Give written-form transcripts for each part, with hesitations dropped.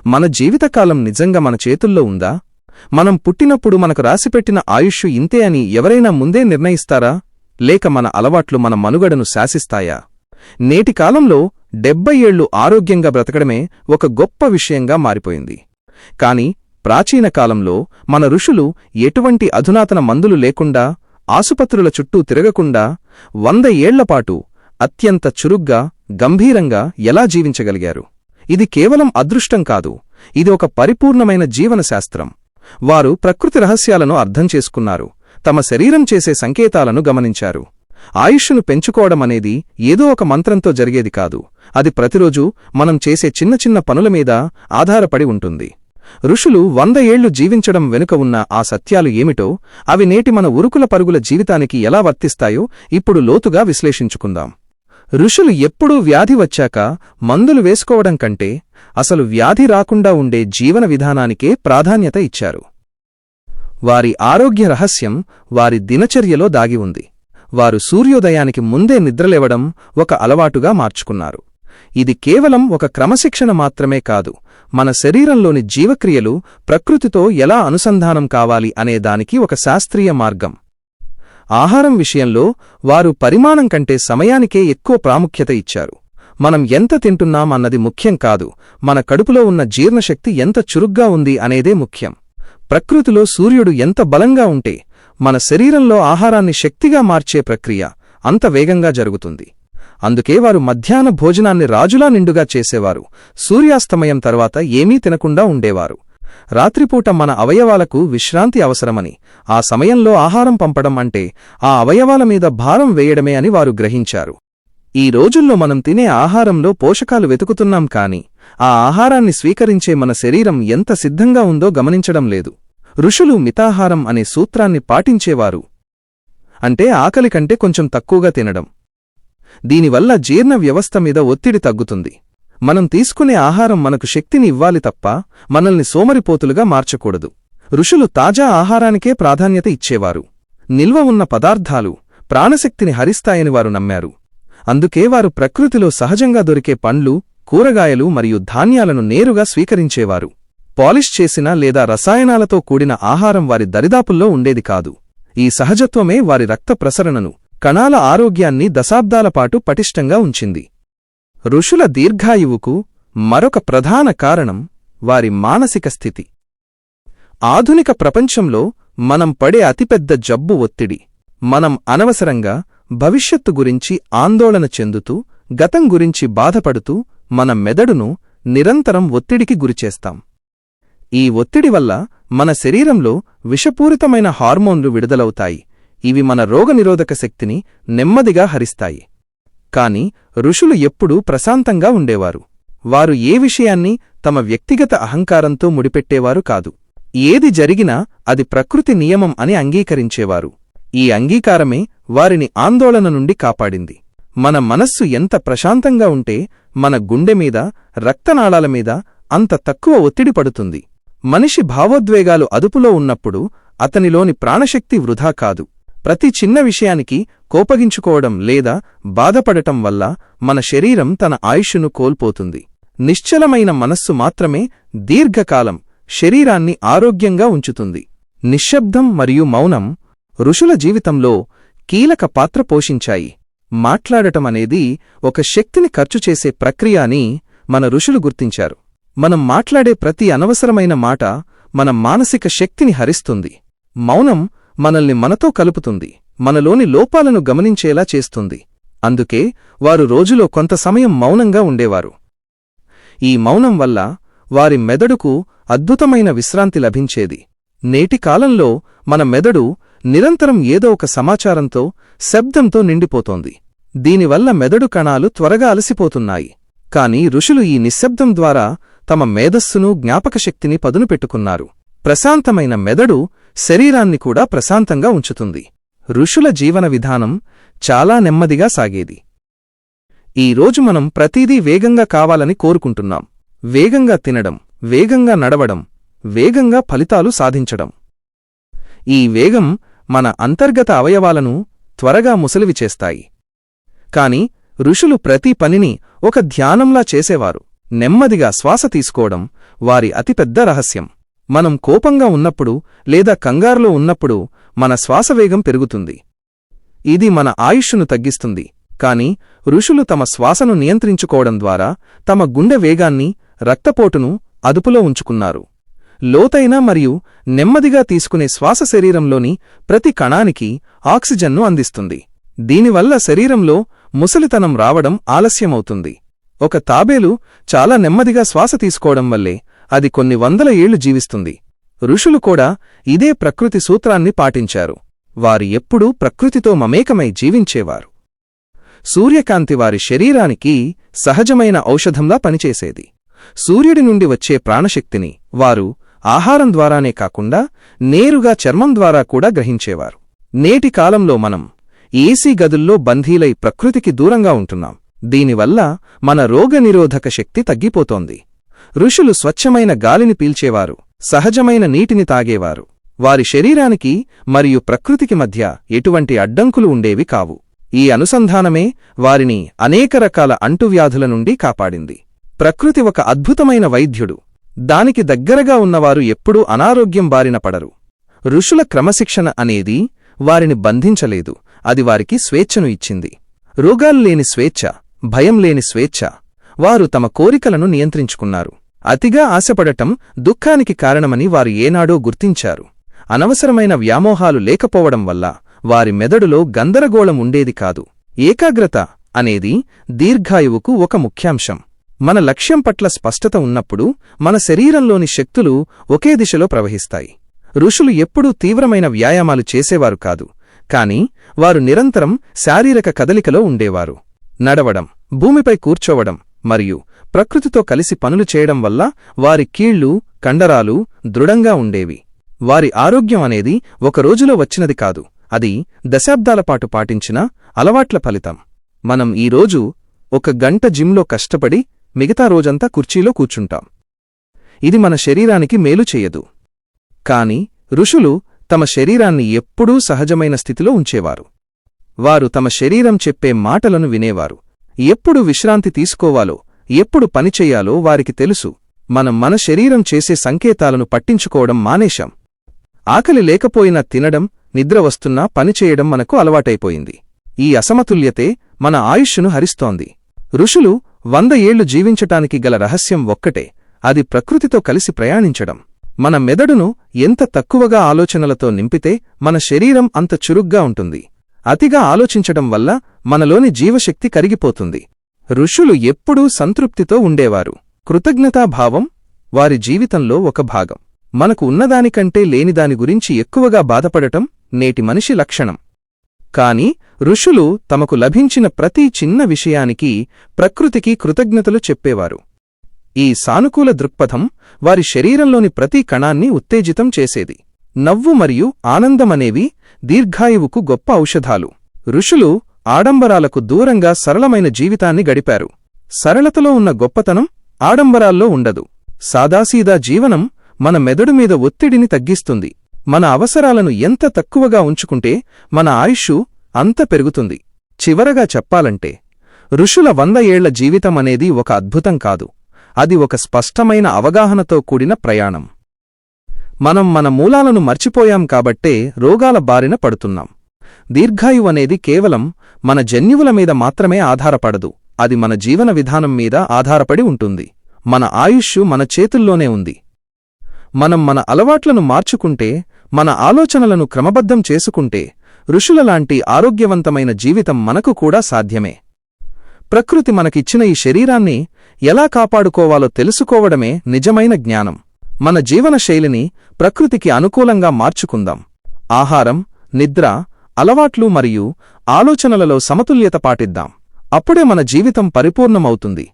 మన జీవితకాలం నిజంగా మన చేతుల్లో ఉందా? మనం పుట్టినప్పుడు మనకు రాసిపెట్టిన ఆయుష్షు ఇంతే అని ఎవరైనా ముందే నిర్ణయిస్తారా? లేక మన అలవాట్లు మన మనుగడను శాసిస్తాయా? నేటి కాలంలో 70 ఏళ్లు ఆరోగ్యంగా బ్రతకడమే ఒక గొప్ప విషయంగా మారిపోయింది. కాని ప్రాచీన కాలంలో మన ఋషులు ఎటువంటి అధునాతన మందులు లేకుండా, ఆసుపత్రుల చుట్టూ తిరగకుండా 100 ఏళ్లపాటు అత్యంత చురుగ్గా, గంభీరంగా ఎలా జీవించగలిగారు? ఇది కేవలం అదృష్టం కాదు, ఇది ఒక పరిపూర్ణమైన జీవనశాస్త్రం. వారు ప్రకృతి రహస్యాలను అర్థం చేసుకున్నారు, తమ శరీరం చేసే సంకేతాలను గమనించారు. ఆయుష్ను పెంచుకోవడమనేది ఏదో ఒక మంత్రంతో జరిగేది కాదు, అది ప్రతిరోజూ మనం చేసే చిన్న చిన్న పనుల మీద ఆధారపడి ఉంటుంది. ఋషులు 100 ఏళ్లు జీవించడం వెనుక ఉన్న ఆ సత్యాలు ఏమిటో, అవి నేటి మన ఉరుకుల పరుగుల జీవితానికి ఎలా వర్తిస్తాయో ఇప్పుడు లోతుగా విశ్లేషించుకుందాం. ఋషులు ఎప్పుడూ వ్యాధి వచ్చాక మందులు వేసుకోవడం కంటే అసలు వ్యాధి రాకుండా ఉండే జీవన విధానానికే ప్రాధాన్యత ఇచ్చారు. వారి ఆరోగ్య రహస్యం వారి దినచర్యలో దాగి ఉంది. వారు సూర్యోదయానికి ముందే నిద్రలేవడం ఒక అలవాటుగా మార్చుకున్నారు. ఇది కేవలం ఒక క్రమశిక్షణ మాత్రమే కాదు, మన శరీరంలోని జీవక్రియలు ప్రకృతితో ఎలా అనుసంధానం కావాలి అనే దానికి ఒక శాస్త్రీయ మార్గం. ఆహారం విషయంలో వారు పరిమాణం కంటే సమయానికే ఎక్కువ ప్రాముఖ్యత ఇచ్చారు. మనం ఎంత తింటున్నాం అన్నది ముఖ్యం కాదు, మన కడుపులో ఉన్న జీర్ణశక్తి ఎంత చురుగ్గా ఉంది అనేదే ముఖ్యం. ప్రకృతిలో సూర్యుడు ఎంత బలంగా ఉంటే మన శరీరంలో ఆహారాన్ని శక్తిగా మార్చే ప్రక్రియ అంత వేగంగా జరుగుతుంది. అందుకే వారు మధ్యాహ్న భోజనాన్ని రాజులా నిండుగా చేసేవారు, సూర్యాస్తమయం తర్వాత ఏమీ తినకుండా ఉండేవారు. రాత్రిపూట మన అవయవాలకు విశ్రాంతి అవసరమని, ఆ సమయంలో ఆహారం పంపడం అంటే ఆ అవయవాల మీద భారం వేయడమే అని వారు గ్రహించారు. ఈ రోజుల్లో మనం తినే ఆహారంలో పోషకాలు వెతుకుతున్నాం కాని, ఆ ఆహారాన్ని స్వీకరించే మన శరీరం ఎంత సిద్ధంగా ఉందో గమనించడం లేదు. ఋషులు మితాహారం అనే సూత్రాన్ని పాటించేవారు, అంటే ఆకలి కంటే కొంచెం తక్కువగా తినడం. దీనివల్ల జీర్ణ వ్యవస్థ మీద ఒత్తిడి తగ్గుతుంది. మనం తీసుకునే ఆహారం మనకు శక్తిని ఇవ్వాలి తప్ప మనల్ని సోమరిపోతులుగా మార్చకూడదు. ఋషులు తాజా ఆహారానికే ప్రాధాన్యత ఇచ్చేవారు. నిల్వ ఉన్న పదార్థాలు ప్రాణశక్తిని హరిస్తాయని వారు నమ్మారు. అందుకే వారు ప్రకృతిలో సహజంగా దొరికే పండ్లు, కూరగాయలు మరియు ధాన్యాలను నేరుగా స్వీకరించేవారు. పాలిష్ చేసిన లేదా రసాయనాలతో కూడిన ఆహారం వారి దరిదాపుల్లో ఉండేది కాదు. ఈ సహజత్వమే వారి రక్త ప్రసరణను, కణాల ఆరోగ్యాన్ని దశాబ్దాలపాటు పటిష్టంగా ఉంచింది. ఋషుల దీర్ఘాయువుకు మరొక ప్రధాన కారణం వారి మానసిక స్థితి. ఆధునిక ప్రపంచంలో మనం పడే అతిపెద్ద జబ్బు ఒత్తిడి. మనం అనవసరంగా భవిష్యత్తు గురించి ఆందోళన చెందుతూ, గతం గురించి బాధపడుతూ మన మెదడును నిరంతరం ఒత్తిడికి గురిచేస్తాం. ఈ ఒత్తిడి వల్ల మన శరీరంలో విషపూరితమైన హార్మోన్లు విడుదలవుతాయి. ఇవి మన రోగనిరోధక శక్తిని నెమ్మదిగా హరిస్తాయి. కాని ఋషులు ఎప్పుడూ ప్రశాంతంగా ఉండేవారు. వారు ఏ విషయాన్ని తమ వ్యక్తిగత అహంకారంతో ముడిపెట్టేవారు కాదు. ఏది జరిగినా అది ప్రకృతి నియమం అని అంగీకరించేవారు. ఈ అంగీకారమే వారిని ఆందోళన నుండి కాపాడింది. మన మనస్సు ఎంత ప్రశాంతంగా ఉంటే మన గుండె మీద, రక్తనాళాల మీద అంత తక్కువ ఒత్తిడి పడుతుంది. మనిషి భావోద్వేగాలు అదుపులో ఉన్నప్పుడు అతనిలోని ప్రాణశక్తి వృధా కాదు. ప్రతి చిన్న విషయానికి కోపగించుకోవడం లేదా బాధపడటం వల్ల మన శరీరం తన ఆయుష్ను కోల్పోతుంది. నిశ్చలమైన మనస్సు మాత్రమే దీర్ఘకాలం శరీరాన్ని ఆరోగ్యంగా ఉంచుతుంది. నిశ్శబ్దం మరియు మౌనం ఋషుల జీవితంలో కీలక పాత్ర పోషించాయి. మాట్లాడటమనేది ఒక శక్తిని ఖర్చుచేసే ప్రక్రియ అని మన ఋషులు గుర్తించారు. మనం మాట్లాడే ప్రతి అనవసరమైన మాట మన మానసిక శక్తిని హరిస్తుంది. మౌనం మనల్ని మనతో కలుపుతుంది, మనలోని లోపాలను గమనించేలా చేస్తుంది. అందుకే వారు రోజులో కొంత సమయం మౌనంగా ఉండేవారు. ఈ మౌనం వల్ల వారి మెదడుకు అద్భుతమైన విశ్రాంతి లభించేది. నేటి కాలంలో మన మెదడు నిరంతరం ఏదో ఒక సమాచారంతో, శబ్దంతో నిండిపోతోంది. దీనివల్ల మెదడు కణాలు త్వరగా అలసిపోతున్నాయి. కాని ఋషులు ఈ నిశ్శబ్దం ద్వారా తమ మేధస్సును, జ్ఞాపకశక్తిని పదును పెట్టుకున్నారు. ప్రశాంతమైన మెదడు శరీరాన్ని కూడా ప్రశాంతంగా ఉంచుతుంది. ఋషుల జీవన విధానం చాలా నెమ్మదిగా సాగేది. ఈరోజు మనం ప్రతిదీ వేగంగా కావాలని కోరుకుంటున్నాం. వేగంగా తినడం, వేగంగా నడవడం, వేగంగా ఫలితాలు సాధించడం. ఈ వేగం మన అంతర్గత అవయవాలను త్వరగా ముసలివి చేస్తాయి. కాని ఋషులు ప్రతి పనిని ఒక ధ్యానంలా చేసేవారు. నెమ్మదిగా శ్వాస తీసుకోవడం వారి అతిపెద్ద రహస్యం. మనం కోపంగా ఉన్నప్పుడు లేదా కంగారులో ఉన్నప్పుడు మన శ్వాసవేగం పెరుగుతుంది. ఇది మన ఆయుష్షును తగ్గిస్తుంది. కాని ఋషులు తమ శ్వాసను నియంత్రించుకోవడం ద్వారా తమ గుండె వేగాన్ని, రక్తపోటును అదుపులో ఉంచుకున్నారు. లోతైన మరియు నెమ్మదిగా తీసుకునే శ్వాస శరీరంలోని ప్రతి కణానికి ఆక్సిజన్ను అందిస్తుంది. దీనివల్ల శరీరంలో ముసలితనం రావడం ఆలస్యమవుతుంది. ఒక తాబేలు చాలా నెమ్మదిగా శ్వాస తీసుకోవడం వల్లే అది కొన్ని వందల ఏళ్లు జీవిస్తుంది. ఋషులు కూడా ఇదే ప్రకృతి సూత్రాన్ని పాటించారు. వారు ఎప్పుడూ ప్రకృతితో మమేకమై జీవించేవారు. సూర్యకాంతి వారి శరీరానికి సహజమైన ఔషధంలా పనిచేసేది. సూర్యుడి నుండి వచ్చే ప్రాణశక్తిని వారు ఆహారం ద్వారానే కాకుండా నేరుగా చర్మం ద్వారా కూడా గ్రహించేవారు. నేటి కాలంలో మనం ఏసీ గదుల్లో బంధీలై ప్రకృతికి దూరంగా ఉంటున్నాం. దీనివల్ల మన రోగనిరోధక శక్తి తగ్గిపోతోంది. ఋషులు స్వచ్ఛమైన గాలిని పీల్చేవారు, సహజమైన నీటిని తాగేవారు. వారి శరీరానికి మరియు ప్రకృతికి మధ్య ఎటువంటి అడ్డంకులు ఉండేవి కావు. ఈ అనుసంధానమే వారిని అనేక రకాల అంటువ్యాధుల నుండి కాపాడింది. ప్రకృతి ఒక అద్భుతమైన వైద్యుడు. దానికి దగ్గరగా ఉన్నవారు ఎప్పుడూ అనారోగ్యం బారిన పడరు. ఋషుల క్రమశిక్షణ అనేది వారిని బంధించలేదు, అది వారికి స్వేచ్ఛను ఇచ్చింది. రోగాల్లేని స్వేచ్ఛ, భయం లేని స్వేచ్ఛ. వారు తమ కోరికలను నియంత్రించుకున్నారు. అతిగా ఆశపడటం దుఃఖానికి కారణమని వారు ఏనాడో గుర్తించారు. అనవసరమైన వ్యామోహాలు లేకపోవడం వల్ల వారి మెదడులో గందరగోళం ఉండేది కాదు. ఏకాగ్రత అనేది దీర్ఘాయువుకు ఒక ముఖ్యాంశం. మన లక్ష్యం పట్ల స్పష్టత ఉన్నప్పుడు మన శరీరంలోని శక్తులు ఒకే దిశలో ప్రవహిస్తాయి. ఋషులు ఎప్పుడూ తీవ్రమైన వ్యాయామాలు చేసేవారు కాదు, కాని వారు నిరంతరం శారీరక కదలికలో ఉండేవారు. నడవడం, భూమిపై కూర్చోవడం మరియు ప్రకృతితో కలిసి పనులు చేయడం వల్ల వారి కీళ్లు, కండరాలు దృఢంగా ఉండేవి. వారి ఆరోగ్యం అనేది ఒక రోజులో వచ్చినది కాదు, అది దశాబ్దాలపాటు పాటించిన అలవాట్ల ఫలితం. మనం ఈరోజు 1 గంట జిమ్లో కష్టపడి మిగతా రోజంతా కుర్చీలో కూర్చుంటాం. ఇది మన శరీరానికి మేలు చెయ్యదు. కాని ఋషులు తమ శరీరాన్ని ఎప్పుడూ సహజమైన స్థితిలో ఉంచేవారు. వారు తమ శరీరం చెప్పే మాటలను వినేవారు. ఎప్పుడు విశ్రాంతి తీసుకోవాలో, ఎప్పుడు పనిచెయ్యాలో వారికి తెలుసు. మనం మన శరీరం చేసే సంకేతాలను పట్టించుకోవడం మానేశాం. ఆకలి లేకపోయినా తినడం, నిద్ర వస్తున్నా పనిచేయడం మనకు అలవాటైపోయింది. ఈ అసమతుల్యతే మన ఆయుష్షును హరిస్తోంది. ఋషులు 100 ఏళ్లు జీవించటానికి గల రహస్యం ఒక్కటే, అది ప్రకృతితో కలిసి ప్రయాణించడం. మన మెదడును ఎంత తక్కువగా ఆలోచనలతో నింపితే మన శరీరం అంత చురుగ్గా ఉంటుంది. అతిగా ఆలోచించడం వల్ల మనలోని జీవశక్తి కరిగిపోతుంది. ఋషులు ఎప్పుడూ సంతృప్తితో ఉండేవారు. కృతజ్ఞతాభావం వారి జీవితంలో ఒక భాగం. మనకు ఉన్నదానికంటే లేనిదాని గురించి ఎక్కువగా బాధపడటం నేటి మనిషి లక్షణం. కాని ఋషులు తమకు లభించిన ప్రతి చిన్న విషయానికి ప్రకృతికి కృతజ్ఞతలు చెప్పేవారు. ఈ సానుకూల దృక్పథం వారి శరీరంలోని ప్రతి కణాన్ని ఉత్తేజితం చేసేది. నవ్వు మరియు ఆనందమనేవి దీర్ఘాయువుకు గొప్ప ఔషధాలు. ఋషులు ఆడంబరాలకు దూరంగా సరళమైన జీవితాన్ని గడిపారు. సరళతలో ఉన్న గొప్పతనం ఆడంబరాల్లో ఉండదు. సాదాసీదా జీవనం మన మెదడు మీద ఒత్తిడిని తగ్గిస్తుంది. మన అవసరాలను ఎంత తక్కువగా ఉంచుకుంటే మన ఆయుష్షు అంత పెరుగుతుంది. చివరగా చెప్పాలంటే ఋషుల 100 ఏళ్ల జీవితమనేది ఒక అద్భుతం కాదు, అది ఒక స్పష్టమైన అవగాహనతో కూడిన ప్రయాణం. మనం మన మూలాలను మర్చిపోయాం కాబట్టే రోగాల బారిన పడుతున్నాం. దీర్ఘాయువనేది కేవలం మన జన్యువుల మీద మాత్రమే ఆధారపడదు, అది మన జీవన విధానం మీద ఆధారపడి ఉంటుంది. మన ఆయుష్షు మన చేతుల్లోనే ఉంది. మనం మన అలవాట్లను మార్చుకుంటే, మన ఆలోచనలను క్రమబద్ధం చేసుకుంటే ఋషులలాంటి ఆరోగ్యవంతమైన జీవితం మనకు కూడా సాధ్యమే. ప్రకృతి మనకిచ్చిన ఈ శరీరాన్ని ఎలా కాపాడుకోవాలో తెలుసుకోవడమే నిజమైన జ్ఞానం. మన జీవనశైలిని ప్రకృతికి అనుకూలంగా మార్చుకుందాం. ఆహారం, నిద్ర, అలవాట్లు మరియు ఆలోచనలలో సమతుల్యత పాటిద్దాం. అప్పుడే మన జీవితం పరిపూర్ణమవుతుంది.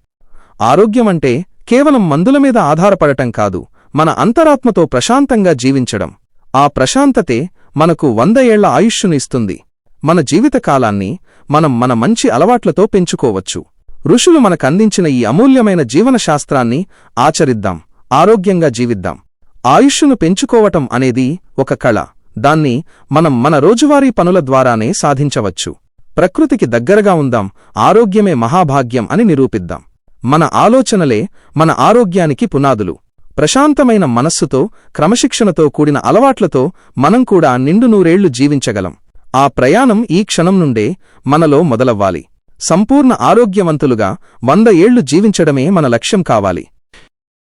ఆరోగ్యమంటే కేవలం మందుల మీద ఆధారపడటం కాదు, మన అంతరాత్మతో ప్రశాంతంగా జీవించడం. ఆ ప్రశాంతతే మనకు 100 ఏళ్ల ఆయుష్షును ఇస్తుంది. మన జీవితకాలాన్ని మనం మన మంచి అలవాట్లతో పెంచుకోవచ్చు. ఋషులు మనకందించిన ఈ అమూల్యమైన జీవనశాస్త్రాన్ని ఆచరిద్దాం, ఆరోగ్యంగా జీవిద్దాం. ఆయుష్షును పెంచుకోవటం అనేది ఒక కళ. దాన్ని మనం మన రోజువారీ పనుల ద్వారానే సాధించవచ్చు. ప్రకృతికి దగ్గరగా ఉందాం, ఆరోగ్యమే మహాభాగ్యం అని నిరూపిద్దాం. మన ఆలోచనలే మన ఆరోగ్యానికి పునాదులు. ప్రశాంతమైన మనస్సుతో, క్రమశిక్షణతో కూడిన అలవాట్లతో మనం కూడా నిండు నూరేళ్లు జీవించగలం. ఆ ప్రయాణం ఈ క్షణం నుండే మనలో మొదలవ్వాలి. సంపూర్ణ ఆరోగ్యవంతులుగా 100 ఏళ్లు జీవించడమే మన లక్ష్యం కావాలి.